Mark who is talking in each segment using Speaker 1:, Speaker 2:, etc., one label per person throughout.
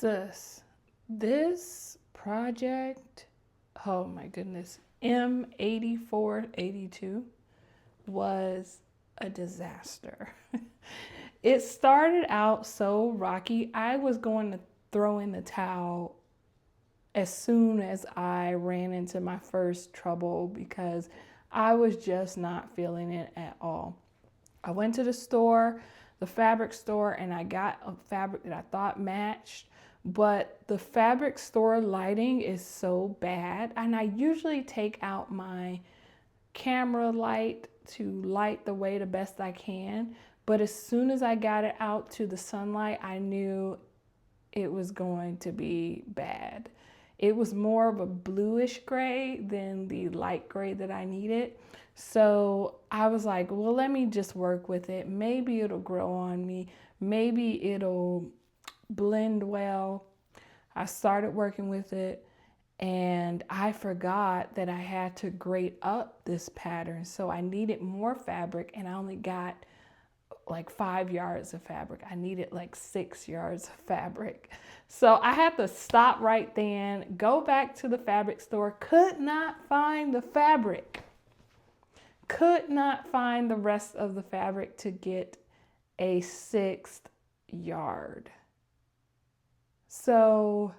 Speaker 1: Sis, this project, oh my goodness, M8482 was a disaster. It started out so rocky. I was going to throw in the towel as soon as I ran into my first trouble because I was just not feeling it at all. I went to the store, the fabric store, and I got a fabric that I thought matched, but the fabric store lighting is so bad. And I usually take out my camera light to light the way the best I can. But as soon as I got it out to the sunlight, I knew it was going to be bad. It was more of a bluish gray than the light gray that I needed. So I was like, well, let me just work with it. Maybe it'll grow on me. Maybe it'll blend well. I started working with it and I forgot that I had to grade up this pattern. So I needed more fabric and I only got like 5 yards of fabric. I needed like 6 yards of fabric. So I had to stop right then, go back to the fabric store, could not find the fabric. Could not find the rest of the fabric to get a 6th yard. So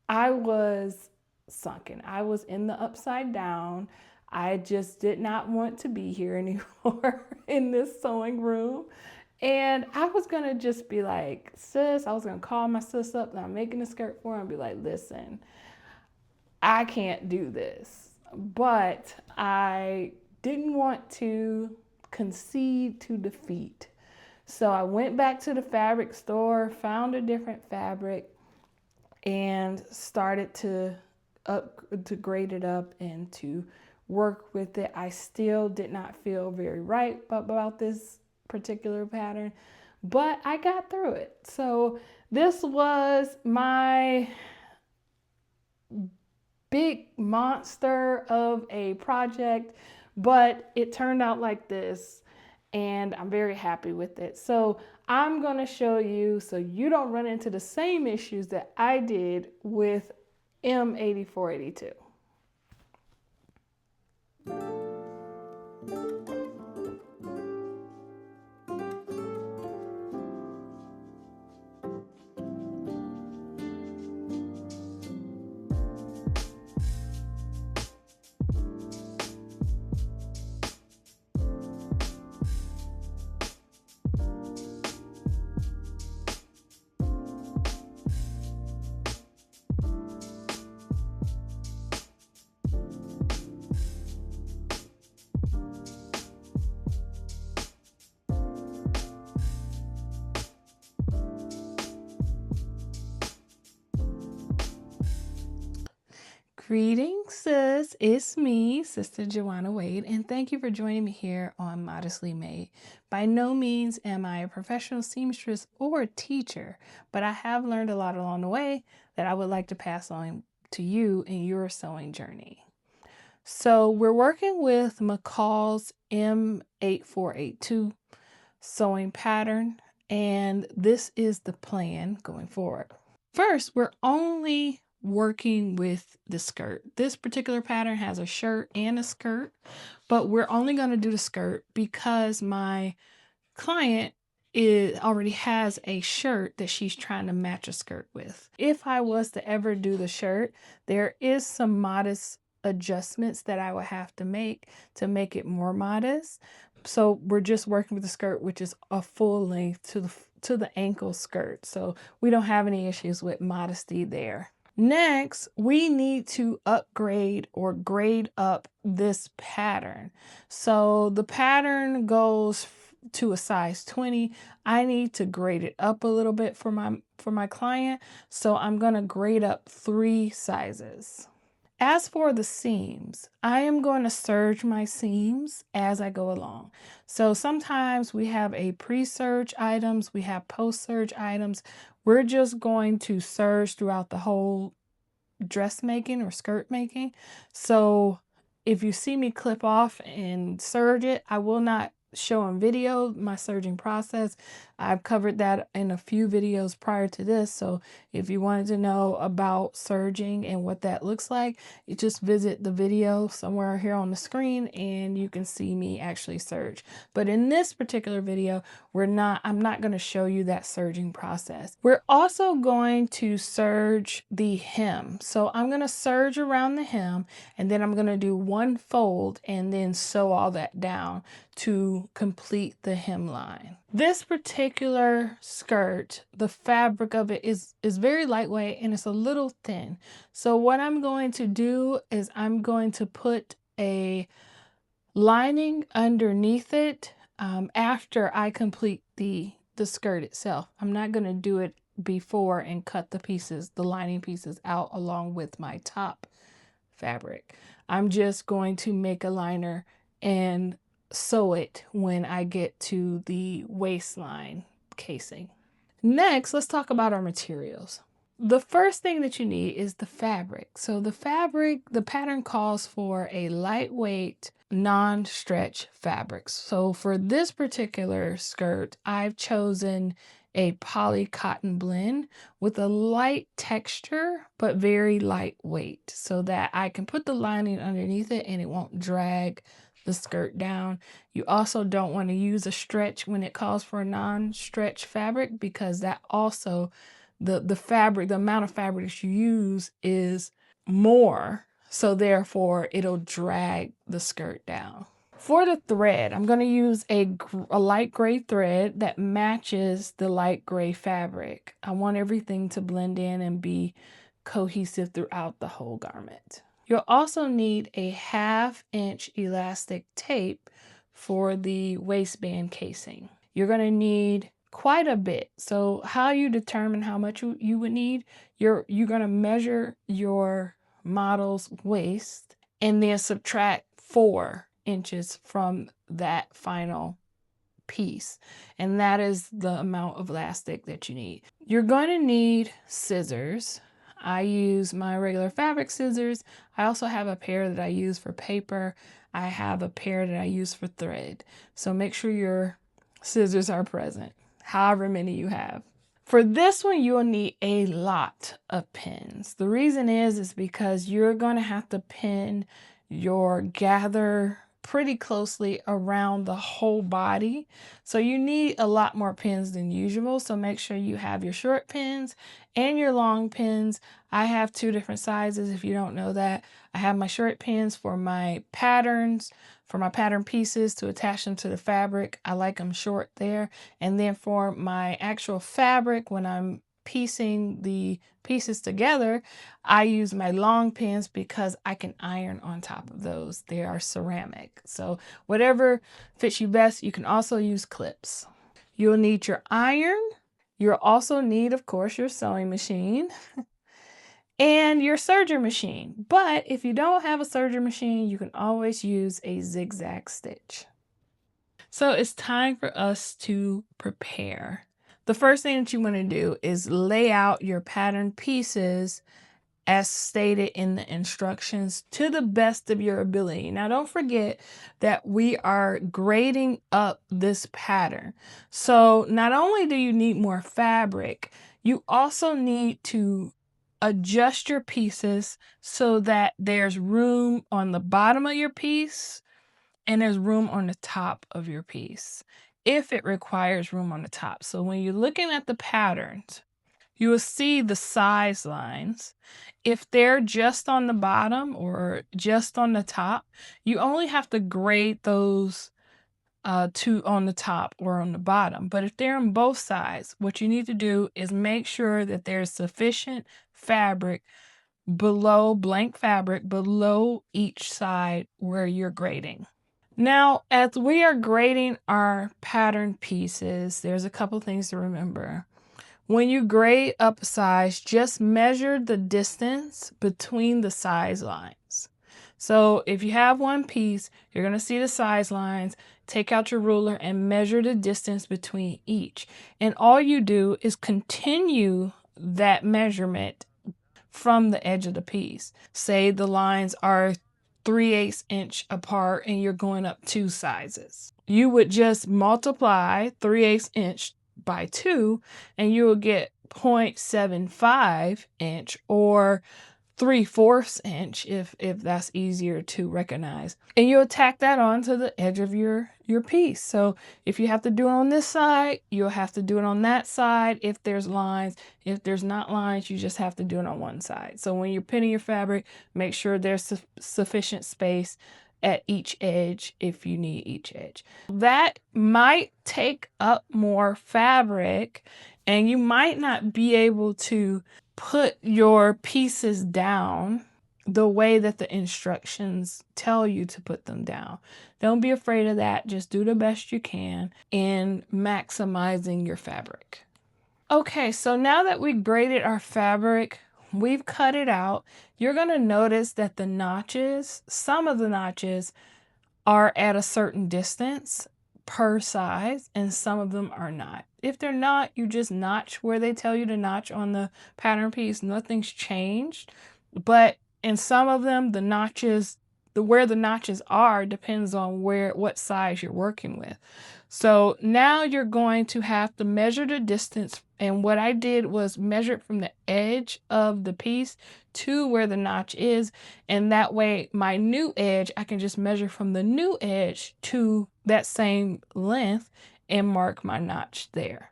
Speaker 1: I was sunken. I was in the upside down. I just did not want to be here anymore in this sewing room. And I was going to just be like, sis, I was going to call my sis up that I'm making a skirt for and be like, listen, I can't do this. But I didn't want to concede to defeat. So I went back to the fabric store, found a different fabric, and started to grade it up and to work with it. I still did not feel very right about this particular pattern, but I got through it. So this was my big monster of a project, but it turned out like this and I'm very happy with it. So I'm going to show you so you don't run into the same issues that I did with M8482. Greetings, sis. It's me, Sister Joanna Wade, and thank you for joining me here on Modestly Made. By no means am I a professional seamstress or a teacher, but I have learned a lot along the way that I would like to pass on to you in your sewing journey. So we're working with McCall's M8482 sewing pattern, and this is the plan going forward. First, we're only working with the skirt. This particular pattern has a shirt and a skirt, but we're only going to do the skirt because my client already has a shirt that she's trying to match a skirt with. If I was to ever do the shirt, there is some modest adjustments that I would have to make it more modest. So we're just working with the skirt, which is a full length to the ankle skirt. So we don't have any issues with modesty there. Next, we need to upgrade or grade up this pattern. So the pattern goes to a size 20. I need to grade it up a little bit for my client. So I'm going to grade up 3 sizes. As for the seams, I am going to serge my seams as I go along. So sometimes we have a pre-serge items, we have post-serge items. We're just going to serge throughout the whole dressmaking or skirt making. So if you see me clip off and serge it, I will not show on video, my serging process. I've covered that in a few videos prior to this. So if you wanted to know about serging and what that looks like, you just visit the video somewhere here on the screen and you can see me actually serge. But in this particular video, I'm not going to show you that serging process. We're also going to serge the hem. So I'm going to serge around the hem, and then I'm going to do one fold and then sew all that down to complete the hemline. This particular skirt, the fabric of it is very lightweight and it's a little thin. So what I'm going to do is I'm going to put a lining underneath it after I complete the skirt itself. I'm not going to do it before and cut the lining pieces out along with my top fabric. I'm just going to make a liner and sew it when I get to the waistline casing. Next, let's talk about our materials. The first thing that you need is the fabric. So the pattern calls for a lightweight, non-stretch fabric. So for this particular skirt, I've chosen a poly cotton blend with a light texture, but very lightweight, so that I can put the lining underneath it and it won't drag the skirt down. You also don't want to use a stretch when it calls for a non-stretch fabric, because that also, the amount of fabric that you use is more, so therefore it'll drag the skirt down. For the thread, I'm going to use a light gray thread that matches the light gray fabric. I want everything to blend in and be cohesive throughout the whole garment. You'll also need a 1/2 inch elastic tape for the waistband casing. You're going to need quite a bit. So how you determine how much you would need, you're going to measure your model's waist and then subtract 4 inches from that final piece, and that is the amount of elastic that you need. You're going to need scissors. I use my regular fabric scissors. I also have a pair that I use for paper. I have a pair that I use for thread. So make sure your scissors are present, however many you have. For this one, you'll need a lot of pins. The reason is because you're going to have to pin your gather pretty closely around the whole body. So you need a lot more pins than usual. So make sure you have your short pins and your long pins. I have 2 different sizes if you don't know that. I have my short pins for my patterns, for my pattern pieces to attach them to the fabric. I like them short there. And then for my actual fabric, when I'm piecing the pieces together, I use my long pins because I can iron on top of those. They are ceramic. So whatever fits you best. You can also use clips. You'll need your iron. You'll also need, of course, your sewing machine and your serger machine. But if you don't have a serger machine, you can always use a zigzag stitch. So it's time for us to prepare. The first thing that you want to do is lay out your pattern pieces as stated in the instructions to the best of your ability. Now, don't forget that we are grading up this pattern. So not only do you need more fabric, you also need to adjust your pieces so that there's room on the bottom of your piece and there's room on the top of your piece, if it requires room on the top. So when you're looking at the patterns, you will see the size lines. If they're just on the bottom or just on the top, you only have to grade those 2 on the top or on the bottom. But if they're on both sides, what you need to do is make sure that there's sufficient fabric blank fabric below each side where you're grading. Now, as we are grading our pattern pieces, there's a couple things to remember. When you grade up a size, just measure the distance between the size lines. So if you have one piece, you're going to see the size lines. Take out your ruler and measure the distance between each. And all you do is continue that measurement from the edge of the piece. Say the lines are 3/8 inch apart and you're going up 2 sizes. you would just multiply 3/8 inch by 2 and you will get 0.75 inch or 3/4 inch if that's easier to recognize. And you'll tack that onto the edge of your piece. So if you have to do it on this side, you'll have to do it on that side if there's lines. If there's not lines, you just have to do it on one side. So when you're pinning your fabric, make sure there's sufficient space at each edge if you need each edge. That might take up more fabric and you might not be able to put your pieces down the way that the instructions tell you to put them down. Don't be afraid of that. Just do the best you can in maximizing your fabric. Okay, so now that we braided our fabric, we've cut it out. You're going to notice that the notches, some of the notches are at a certain distance per size and some of them are not. If they're not, you just notch where they tell you to notch on the pattern piece. Nothing's changed, but in some of them, the notches, where the notches are depends on what size you're working with. So now you're going to have to measure the distance, and what I did was measure it from the edge of the piece to where the notch is, and that way my new edge, I can just measure from the new edge to that same length and mark my notch there.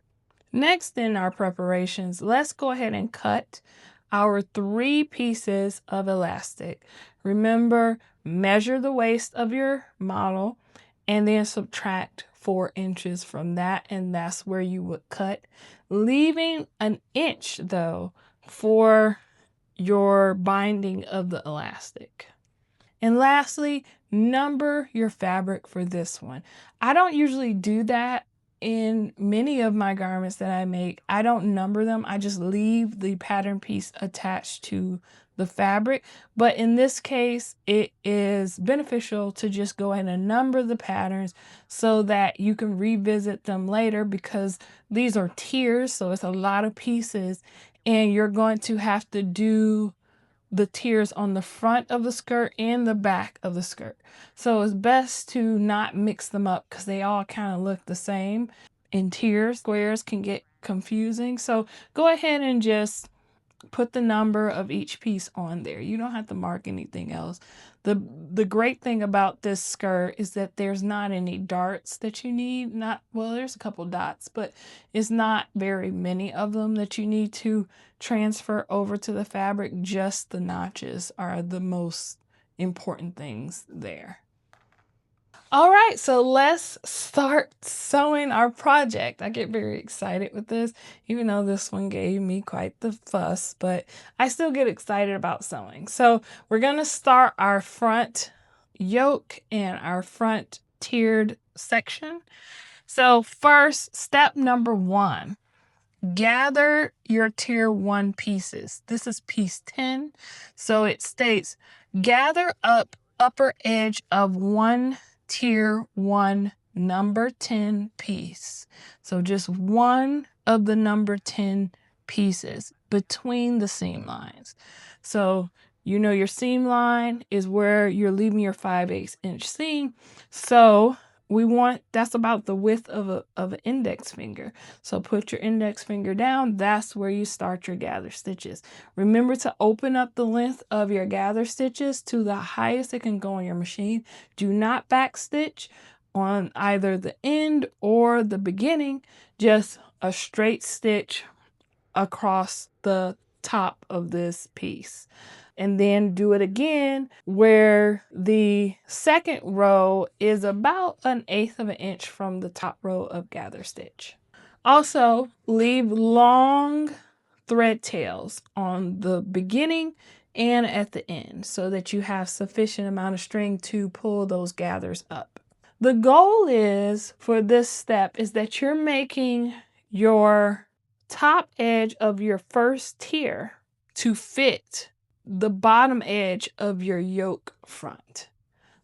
Speaker 1: Next in our preparations, let's go ahead and cut our 3 pieces of elastic. Remember, measure the waist of your model and then subtract 4 inches from that, and that's where you would cut, leaving an inch though for your binding of the elastic. And lastly, number your fabric for this one. I don't usually do that in many of my garments that I make. I don't number them. I just leave the pattern piece attached to the fabric. But in this case, it is beneficial to just go ahead and number the patterns so that you can revisit them later, because these are tiers, so it's a lot of pieces, and you're going to have to do the tiers on the front of the skirt and the back of the skirt. So it's best to not mix them up because they all kind of look the same in tiers. Squares can get confusing. So go ahead and just put the number of each piece on there. You don't have to mark anything else. The great thing about this skirt is that there's not any darts that you need. Well, there's a couple dots, but it's not very many of them that you need to transfer over to the fabric. Just the notches are the most important things there. All right, so let's start sewing our project. I get very excited with this, even though this one gave me quite the fuss, but I still get excited about sewing. So we're gonna start our front yoke and our front tiered section. So first, step number 1, gather your tier 1 pieces. This is piece 10. So it states, gather up upper edge of 1 tier 1 number 10 piece. So just one of the number 10 pieces between the seam lines. So you know your seam line is where you're leaving your 5/8 inch seam. So that's about the width of an index finger. So put your index finger down. That's where you start your gather stitches. Remember to open up the length of your gather stitches to the highest it can go on your machine. Do not back stitch on either the end or the beginning. Just a straight stitch across the top of this piece. And then do it again where the second row is about 1/8 of an inch from the top row of gather stitch. Also, leave long thread tails on the beginning and at the end so that you have sufficient amount of string to pull those gathers up. The goal is for this step is that you're making your top edge of your first tier to fit the bottom edge of your yoke front.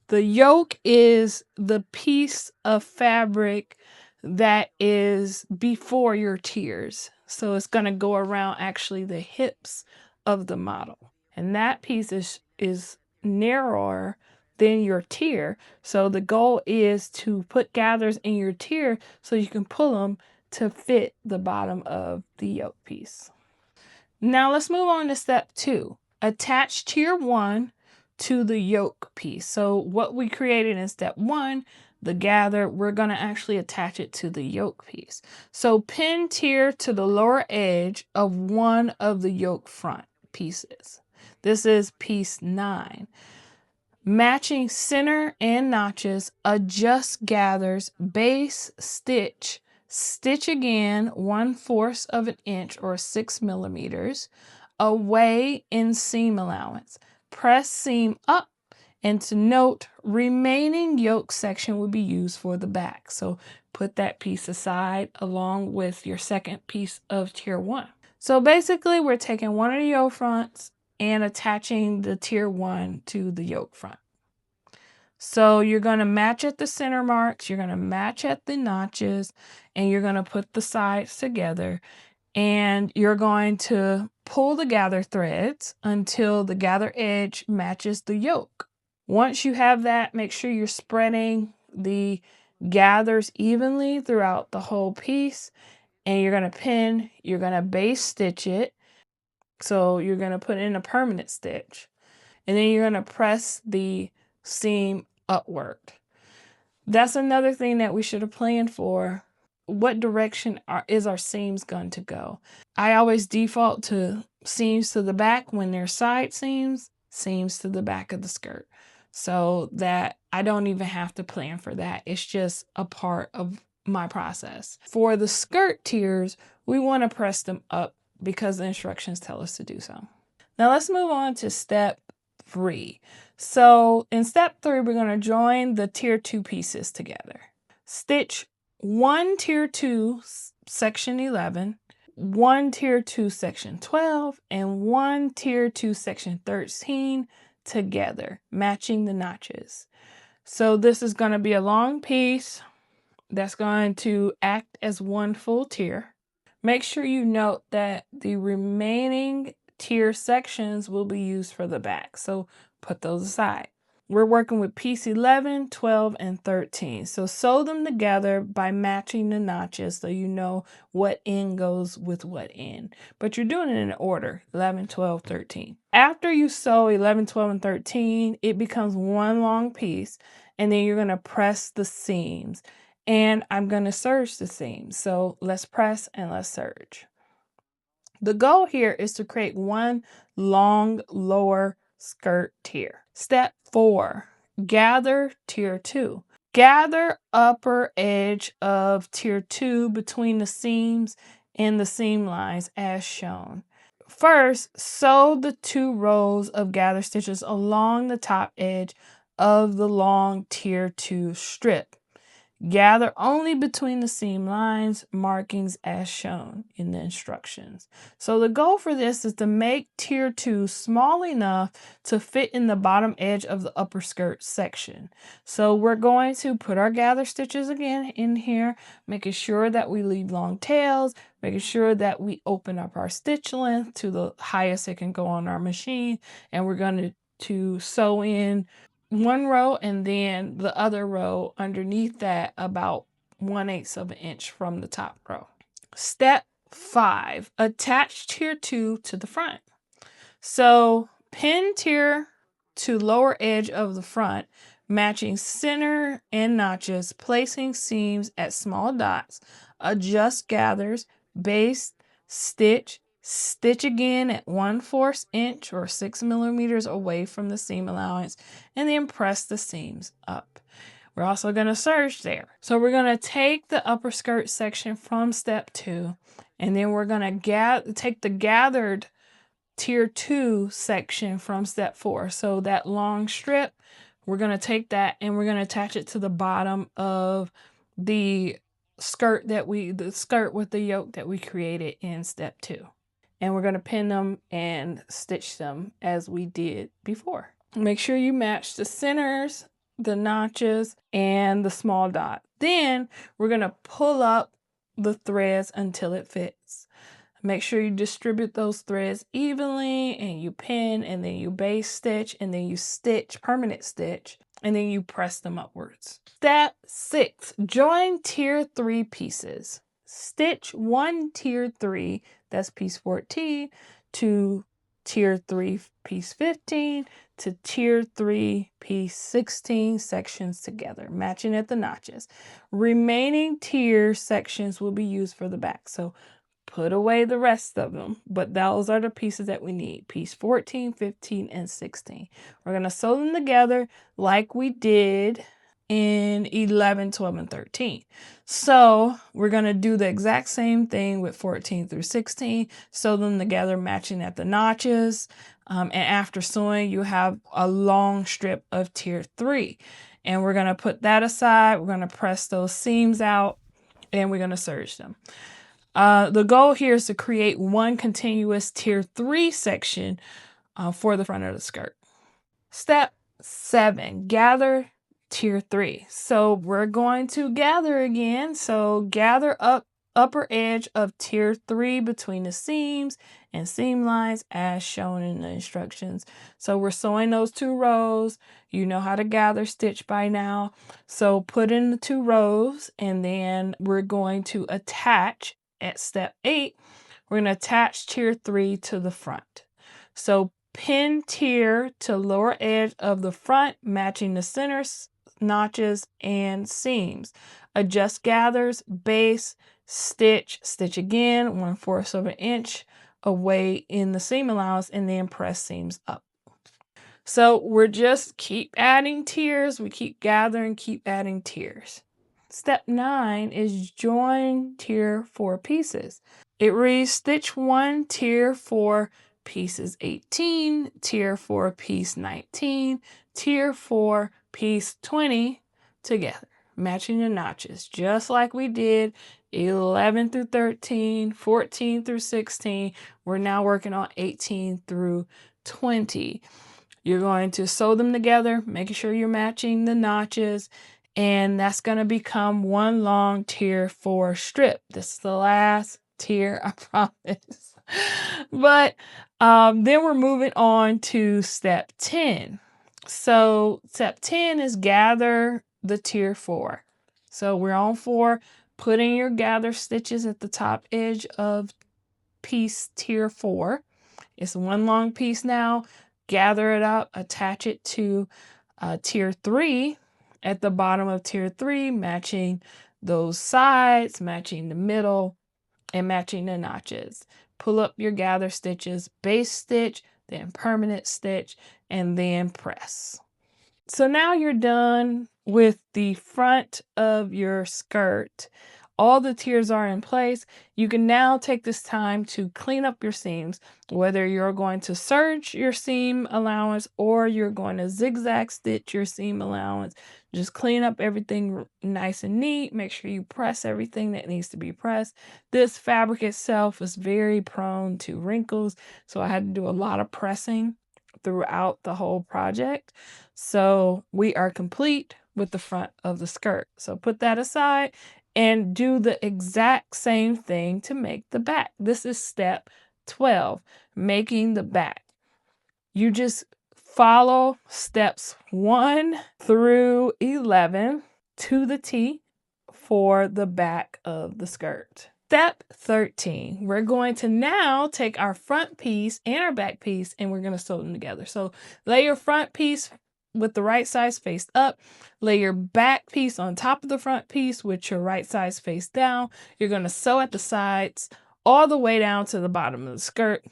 Speaker 1: The yoke is the piece of fabric that is before your tiers. So it's going to go around actually the hips of the model. And that piece is narrower within your tier. So the goal is to put gathers in your tier so you can pull them to fit the bottom of the yoke piece. Now let's move on to step 2. Attach tier 1 to the yoke piece. So what we created in step 1, the gather, we're going to actually attach it to the yoke piece. So pin tier to the lower edge of one of the yoke front pieces. This is piece 9. Matching center and notches, adjust gathers, base stitch, stitch again 1/4 of an inch or 6 millimeters away in seam allowance. Press seam up, and to note, remaining yoke section will be used for the back. So put that piece aside along with your second piece of tier 1. So basically we're taking one of the yoke fronts and attaching the tier 1 to the yoke front. So you're going to match at the center marks, you're going to match at the notches, and you're going to put the sides together, and you're going to pull the gather threads until the gather edge matches the yoke. Once you have that, make sure you're spreading the gathers evenly throughout the whole piece, and you're going to pin, you're going to base stitch it. So you're going to put in a permanent stitch, and then you're going to press the seam upward. That's another thing that we should have planned for. What direction is our seams going to go? I always default to seams to the back when they're side seams, seams to the back of the skirt, so that I don't even have to plan for that. It's just a part of my process. For the skirt tiers, we want to press them up because the instructions tell us to do so. Now let's move on to step 3. So in step 3, we're going to join the tier 2 pieces together. Stitch 1 tier 2 section 11, 1 tier 2 section 12, and 1 tier 2 section 13 together, matching the notches. So this is going to be a long piece that's going to act as one full tier. Make sure you note that the remaining tier sections will be used for the back, so put those aside. We're working with piece 11, 12, and 13. So sew them together by matching the notches so you know what end goes with what end. But you're doing it in order, 11, 12, 13. After you sew 11, 12, and 13, it becomes one long piece, and then you're going to press the seams. And I'm going to serge the seams. So let's press and let's serge. The goal here is to create one long lower skirt tier. Step 4, gather tier 2. Gather upper edge of tier 2 between the seams and the seam lines as shown. First, sew the 2 rows of gather stitches along the top edge of the long tier 2 strip. Gather only between the seam lines, markings as shown in the instructions. So the goal for this is to make tier 2 small enough to fit in the bottom edge of the upper skirt section. So we're going to put our gather stitches again in here, making sure that we leave long tails, making sure that we open up our stitch length to the highest it can go on our machine, and we're going to sew in one row and then the other row underneath that about 1/8 of an inch from the top row. Step 5, attach tier 2 to the front. So pin tier to lower edge of the front, matching center and notches, placing seams at small dots, adjust gathers, base, stitch, stitch again at 1/4 inch or 6 millimeters away from the seam allowance, and then press the seams up. We're also going to serge there. So we're going to take the upper skirt section from step 2, and then we're going to take the gathered tier 2 section from step 4. So that long strip, we're going to take that and we're going to attach it to the bottom of the skirt the skirt with the yoke that we created in step 2. And we're going to pin them and stitch them as we did before. Make sure you match the centers, the notches, and the small dot. Then we're going to pull up the threads until it fits. Make sure you distribute those threads evenly, and you pin, and then you base stitch, and then you stitch, permanent stitch and then you press them upwards. Step 6, join tier 3 pieces. Stitch 1 tier 3, that's piece 14, to tier 3 piece 15 to tier 3 piece 16 sections together, matching at the notches. Remaining tier sections will be used for the back, so put away the rest of them, but those are the pieces that we need, piece 14, 15, and 16. We're going to sew them together like we did in 11, 12, and 13. So we're going to do the exact same thing with 14 through 16, sew them together, matching at the notches. And after sewing, you have a long strip of tier 3. And we're going to put that aside. We're going to press those seams out, and we're going to serge them. The goal here is to create one continuous tier 3 section for the front of the skirt. Step 7, gather tier 3. So we're going to gather again. So gather up upper edge of tier 3 between the seams and seam lines as shown in the instructions. So we're sewing those 2 rows. You know how to gather stitch by now. So put in the 2 rows, and then we're going to attach at step 8. We're going to attach tier 3 to the front. So pin tier to lower edge of the front, matching the center notches and seams. Adjust gathers, base, stitch again 1/4 of an inch away in the seam allowance, and then press seams up. So we're just keep adding tiers. We keep gathering, keep adding tiers. Step 9 is join tier 4 pieces. It reads stitch 1 tier 4 pieces 18, tier 4 piece 19, tier 4 piece 20 together, matching the notches, just like we did 11 through 13, 14 through 16. We're now working on 18 through 20. You're going to sew them together, making sure you're matching the notches, and that's going to become one long tier 4 strip. This is the last tier, I promise. But then we're moving on to step 10. So step 10 is gather the tier 4. So we're on 4, putting your gather stitches at the top edge of piece tier 4. It's one long piece now. Gather it up, attach it to tier 3 at the bottom of tier 3, matching those sides, matching the middle, and matching the notches. Pull up your gather stitches, base stitch, then permanent stitch, and then press. So now you're done with the front of your skirt. All the tiers are in place. You can now take this time to clean up your seams, whether you're going to serge your seam allowance or you're going to zigzag stitch your seam allowance. Just clean up everything nice and neat. Make sure you press everything that needs to be pressed. This fabric itself is very prone to wrinkles, so I had to do a lot of pressing throughout the whole project. So we are complete with the front of the skirt. So put that aside and do the exact same thing to make the back. This is step 12, making the back. You just follow steps 1 through 11 to the T for the back of the skirt. Step 13, we're going to now take our front piece and our back piece, and we're going to sew them together. So lay your front piece with the right size face up. Lay your back piece on top of the front piece with your right size face down. You're going to sew at the sides all the way down to the bottom of the skirt.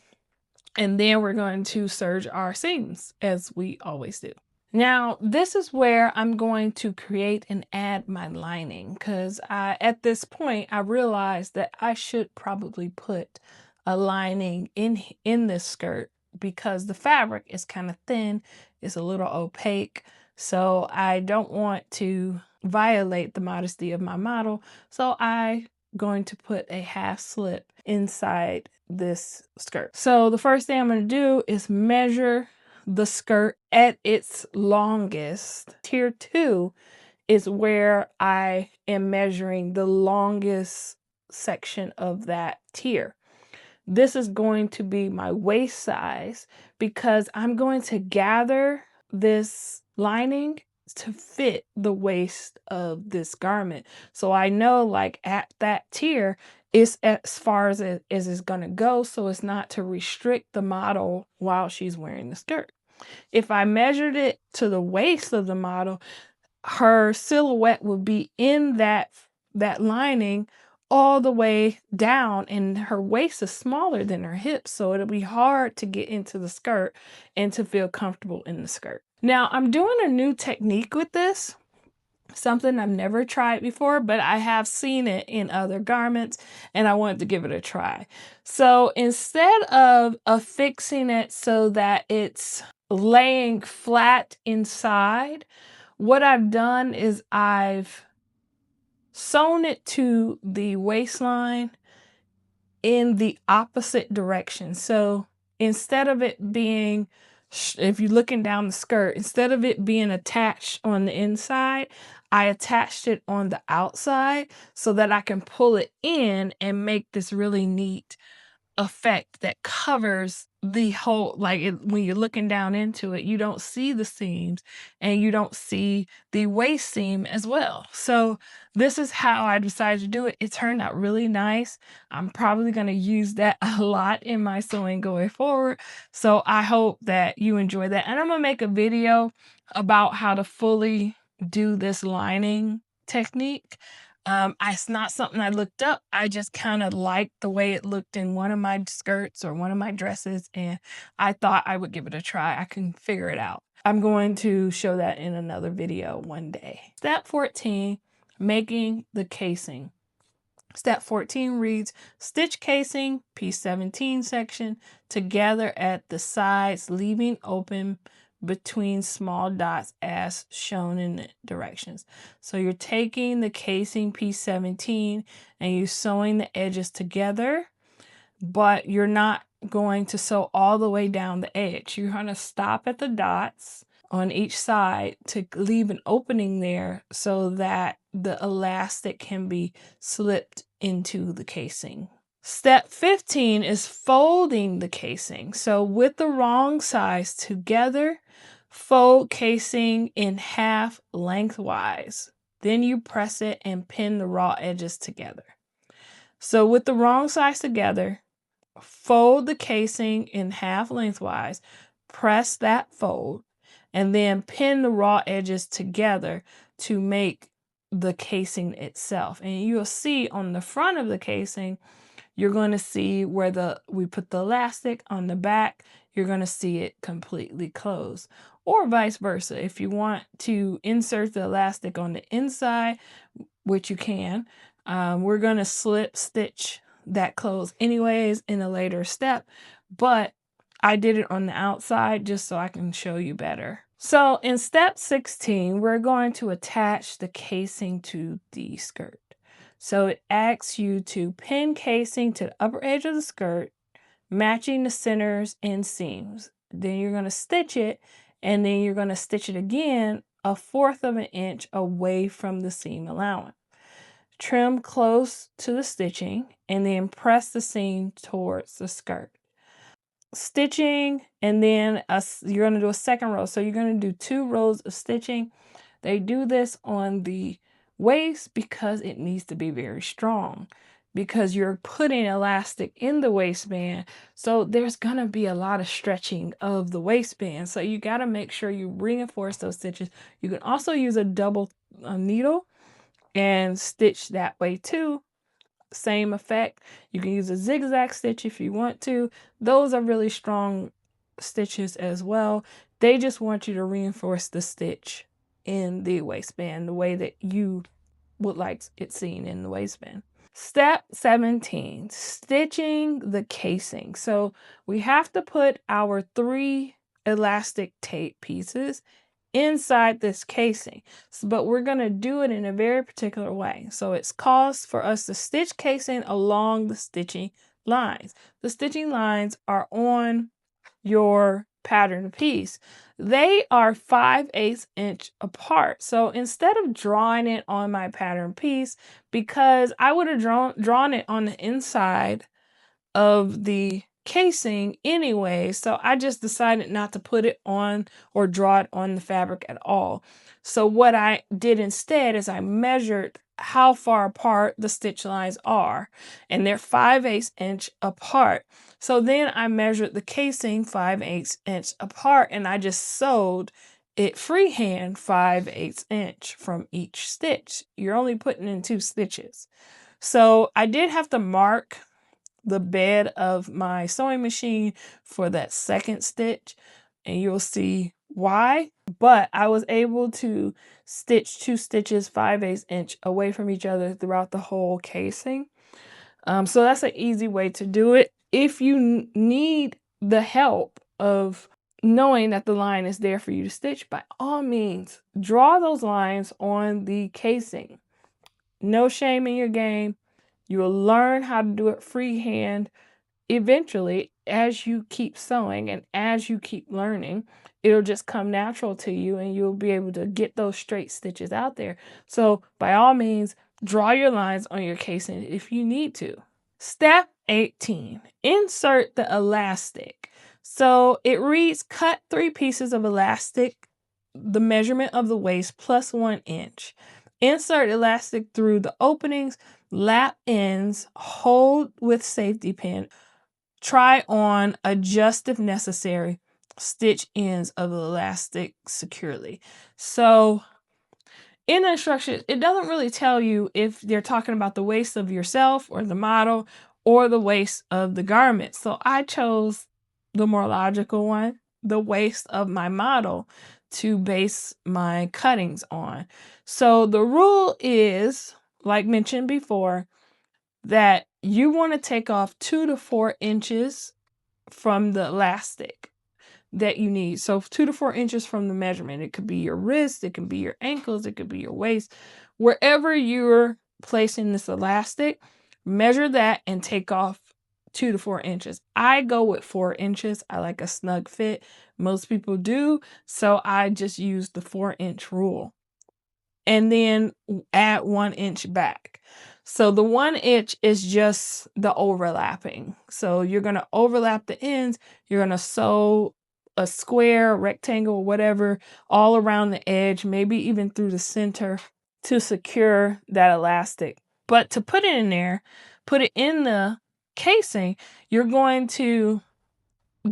Speaker 1: And then we're going to serge our seams as we always do. Now, this is where I'm going to create and add my lining, because at this point, I realized that I should probably put a lining in this skirt because the fabric is kind of thin. It's a little opaque, so I don't want to violate the modesty of my model. So I'm going to put a half slip inside this skirt. So the first thing I'm going to do is measure the skirt at its longest. Tier 2 is where I am measuring the longest section of that tier. This is going to be my waist size because I'm going to gather this lining to fit the waist of this garment. So I know like at that tier, it's as far as it's going to go. So it's not to restrict the model while she's wearing the skirt. If I measured it to the waist of the model, her silhouette would be in that lining all the way down, and her waist is smaller than her hips, so it'll be hard to get into the skirt and to feel comfortable in the skirt. Now I'm doing a new technique with this, something I've never tried before, but I have seen it in other garments and I wanted to give it a try. So instead of affixing it so that it's laying flat inside, what I've done is I've sewn it to the waistline in the opposite direction. So instead of it being, if you're looking down the skirt, instead of it being attached on the inside, I attached it on the outside so that I can pull it in and make this really neat effect that covers the whole, like when you're looking down into it, you don't see the seams and you don't see the waist seam as well. So this is how I decided to do it. It turned out really nice. I'm probably going to use that a lot in my sewing going forward. So I hope that you enjoy that. And I'm going to make a video about how to fully do this lining technique. It's not something I looked up. I just kind of liked the way it looked in one of my skirts or one of my dresses, and I thought I would give it a try. I can figure it out. I'm going to show that in another video one day. Step 14, making the casing. Step 14 reads, stitch casing, piece 17 section, together at the sides, leaving open between small dots as shown in the directions. So you're taking the casing piece 17 and you're sewing the edges together, but you're not going to sew all the way down the edge. You're going to stop at the dots on each side to leave an opening there so that the elastic can be slipped into the casing. Step 15 is folding the casing. So with the wrong size together, fold casing in half lengthwise. Then you press it and pin the raw edges together. So with the wrong size together, fold the casing in half lengthwise, press that fold, and then pin the raw edges together to make the casing itself. And you'll see on the front of the casing, you're going to see where we put the elastic. On the back, you're going to see it completely closed, or vice versa. If you want to insert the elastic on the inside, which you can, we're going to slip stitch that close anyways in a later step, but I did it on the outside just so I can show you better. So in step 16, we're going to attach the casing to the skirt. So it asks you to pin casing to the upper edge of the skirt, matching the centers and seams. Then you're going to stitch it, and then you're going to stitch it again 1/4 of an inch away from the seam allowance. Trim close to the stitching, and then press the seam towards the skirt. Stitching, and then you're going to do a second row. So you're going to do 2 rows of stitching. They do this on the waist because it needs to be very strong, because you're putting elastic in the waistband. So there's going to be a lot of stretching of the waistband. So you got to make sure you reinforce those stitches. You can also use a double needle and stitch that way too. Same effect. You can use a zigzag stitch if you want to. Those are really strong stitches as well. They just want you to reinforce the stitch in the waistband the way that you would like it seen in the waistband. Step 17, stitching the casing. So we have to put our 3 elastic tape pieces inside this casing, but we're going to do it in a very particular way. So it's calls for us to stitch casing along the stitching lines. The stitching lines are on your pattern piece. They are 5/8 inch apart. So instead of drawing it on my pattern piece, because I would have drawn it on the inside of the casing anyway, so I just decided not to put it on or draw it on the fabric at all. So what I did instead is I measured how far apart the stitch lines are, and they're 5/8 inch apart. So then I measured the casing 5/8 inch apart, and I just sewed it freehand 5/8 inch from each stitch. You're only putting in 2 stitches. So I did have to mark the bed of my sewing machine for that second stitch, and you'll see why. But I was able to stitch 2 stitches 5/8 inch away from each other throughout the whole casing. So that's an easy way to do it. If you need the help of knowing that the line is there for you to stitch, by all means, draw those lines on the casing. No shame in your game. You will learn how to do it freehand eventually as you keep sewing, and as you keep learning, it'll just come natural to you and you'll be able to get those straight stitches out there. So by all means, draw your lines on your casing if you need to. Step 18, insert the elastic. So it reads, cut 3 pieces of elastic, the measurement of the waist plus 1 inch. Insert elastic through the openings, lap ends, hold with safety pin. Try on, adjust if necessary, stitch ends of the elastic securely. So in the instructions, it doesn't really tell you if they're talking about the waist of yourself or the model or the waist of the garment. So I chose the more logical one, the waist of my model, to base my cuttings on. So the rule is, like mentioned before, that you want to take off 2 to 4 inches from the elastic that you need. So 2 to 4 inches from the measurement. It could be your wrist, it can be your ankles, it could be your waist. Wherever you're placing this elastic, measure that and take off 2 to 4 inches. I go with 4 inches. I like a snug fit. Most people do. So I just use the 4-inch rule. And then add 1 inch back. So the 1 inch is just the overlapping. So you're going to overlap the ends. You're going to sew a square, rectangle, whatever, all around the edge, maybe even through the center to secure that elastic. But to put it in there, put it in the casing, you're going to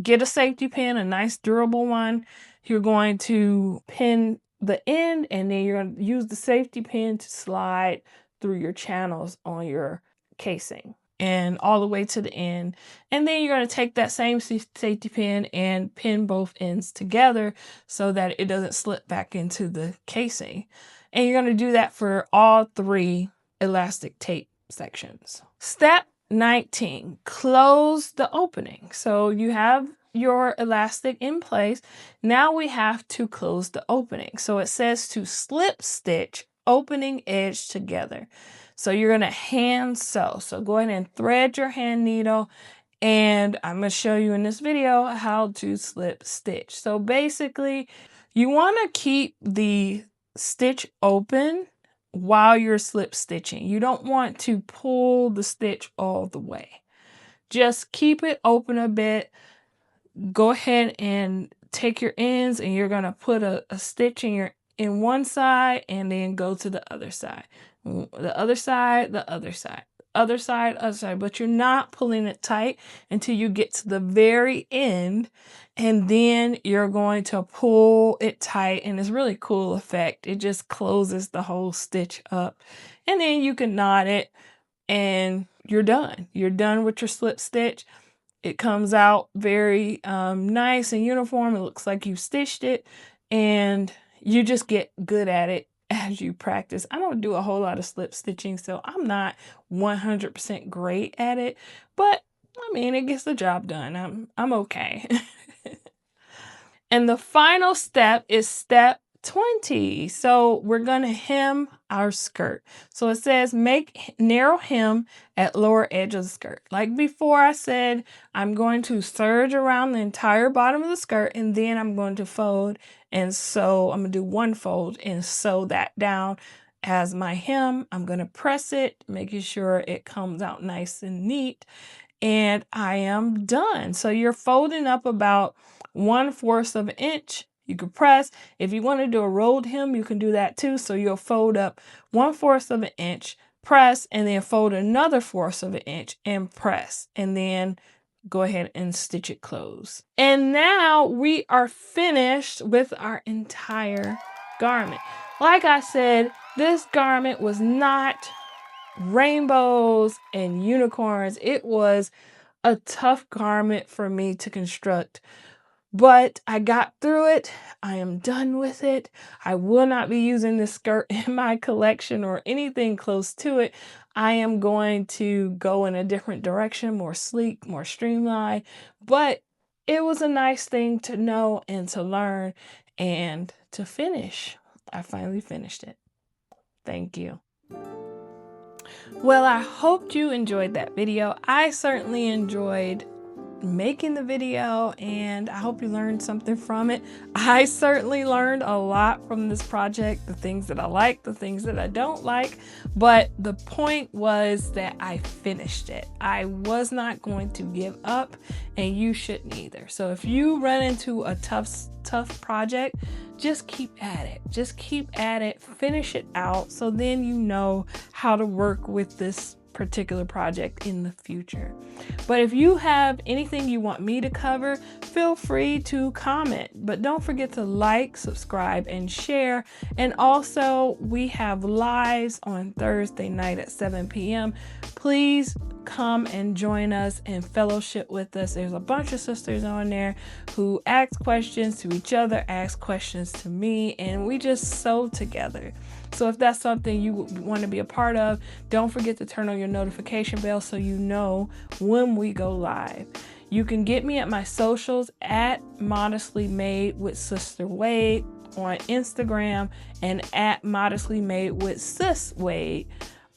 Speaker 1: get a safety pin, a nice durable one. You're going to pin the end, and then you're going to use the safety pin to slide through your channels on your casing and all the way to the end. And then you're going to take that same safety pin and pin both ends together so that it doesn't slip back into the casing. And you're going to do that for all 3 elastic tape sections. Step 19, close the opening. So you have your elastic in place. Now we have to close the opening. So it says to slip stitch opening edge together. So you're going to hand sew. So go ahead and thread your hand needle, and I'm going to show you in this video how to slip stitch. So basically, you want to keep the stitch open while you're slip stitching. You don't want to pull the stitch all the way. Just keep it open a bit. Go ahead and take your ends, and you're going to put a stitch in one side and then go to the other side. The other side, the other side, other side, other side. But you're not pulling it tight until you get to the very end, and then you're going to pull it tight, and it's really cool effect. It just closes the whole stitch up, and then you can knot it, and you're done. You're done with your slip stitch. It comes out very nice and uniform. It looks like you stitched it, and you just get good at it as you practice. I don't do a whole lot of slip stitching, so I'm not 100% great at it, but I mean, it gets the job done. I'm okay. And the final step is step 20. So we're going to hem our skirt. So it says make narrow hem at lower edge of the skirt. Like before I said, I'm going to serge around the entire bottom of the skirt, and then I'm going to fold and sew. I'm going to do 1 fold and sew that down as my hem. I'm going to press it, making sure it comes out nice and neat. and I am done. So you're folding up about 1/4 of an inch. You could press. If you want to do a rolled hem, you can do that too. So you'll fold up 1/4 of an inch, press, and then fold another 1/4 of an inch and press, and then go ahead and stitch it closed. And now we are finished with our entire garment. Like I said, this garment was not rainbows and unicorns. It was a tough garment for me to construct, but I got through it. I am done with it. I will not be using this skirt in my collection or anything close to it. I am going to go in a different direction, more sleek, more streamlined, but it was a nice thing to know and to learn and to finish. I finally finished it. Thank you. Well, I hoped you enjoyed that video. I certainly enjoyed making the video, and I hope you learned something from it. I certainly learned a lot from this project, the things that I like, the things that I don't like, but the point was that I finished it. I was not going to give up, and you shouldn't either. So if you run into a tough project, just keep at it. Just keep at it, finish it out, so then you know how to work with this particular project in the future. But if you have anything you want me to cover, feel free to comment. But don't forget to like, subscribe, and share. And also, we have lives on Thursday night at 7 p.m. Please come and join us and fellowship with us. There's a bunch of sisters on there who ask questions to each other, ask questions to me, and we just sew together. So if that's something you want to be a part of, don't forget to turn on your notification bell so you know when we go live. You can get me at my socials at Modestly Made with Sister Wade on Instagram and at Modestly Made with Sis Wade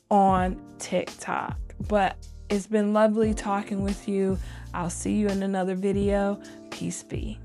Speaker 1: on TikTok. But it's been lovely talking with you. I'll see you in another video. Peace be.